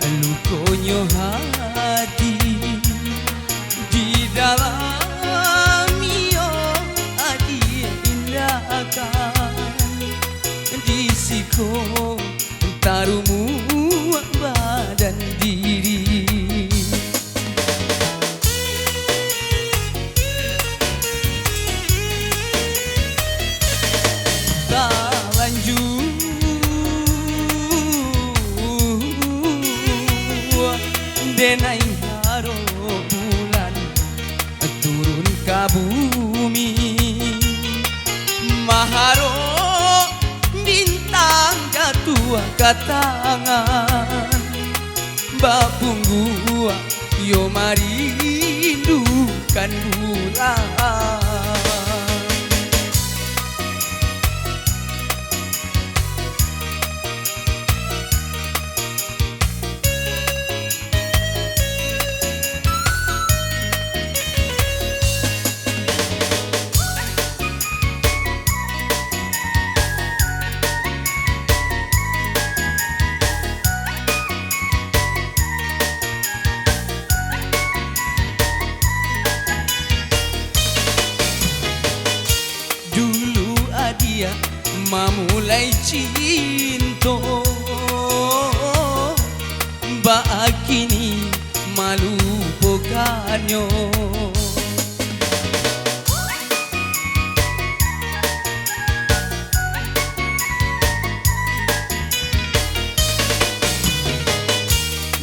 lukonyo hati di dalam iyo adi indahkan di siko tarumu badan diri. Denai haro bulan turun ke bumi, maharo bintang jatuh ke tangan, bapunggu yo mari rindukan bulan. Dia memulai cinta, bak kini malu bukannya.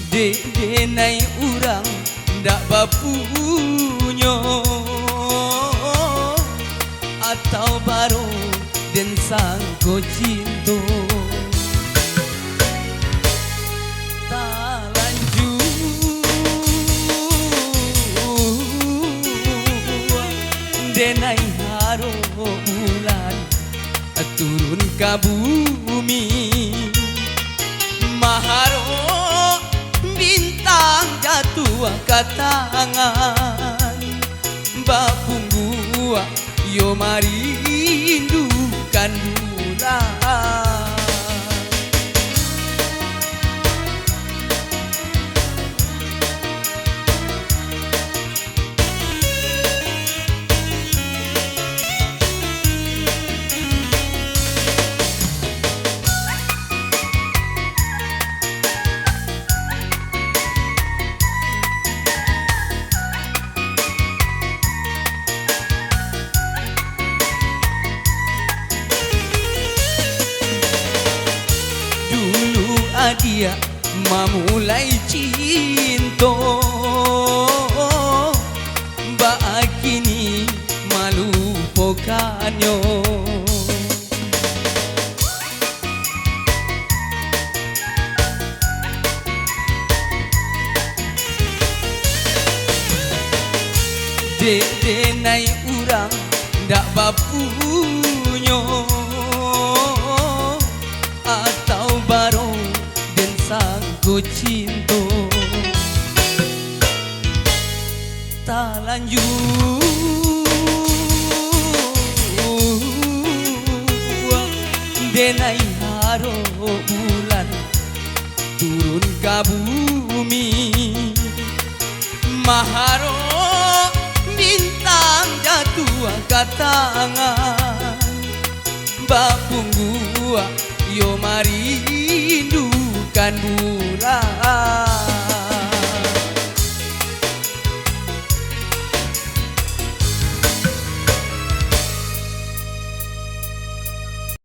Denai urang dak bapunya atau baru dan sangko cinta tak lanjut denai haro bulan turun ke bumi, maharo bintang jatuh ke tangan, bapunggu yo mari rindukan bulan. Dia memulai cinta, bak kini malu bukannya. Denai urang dak bapunya atau baru sangko cinta tak lanjut denai haro bulan turun ke bumi, maharo bintang jatuh ke tangan, bapunggu yo mari rindukan bulan.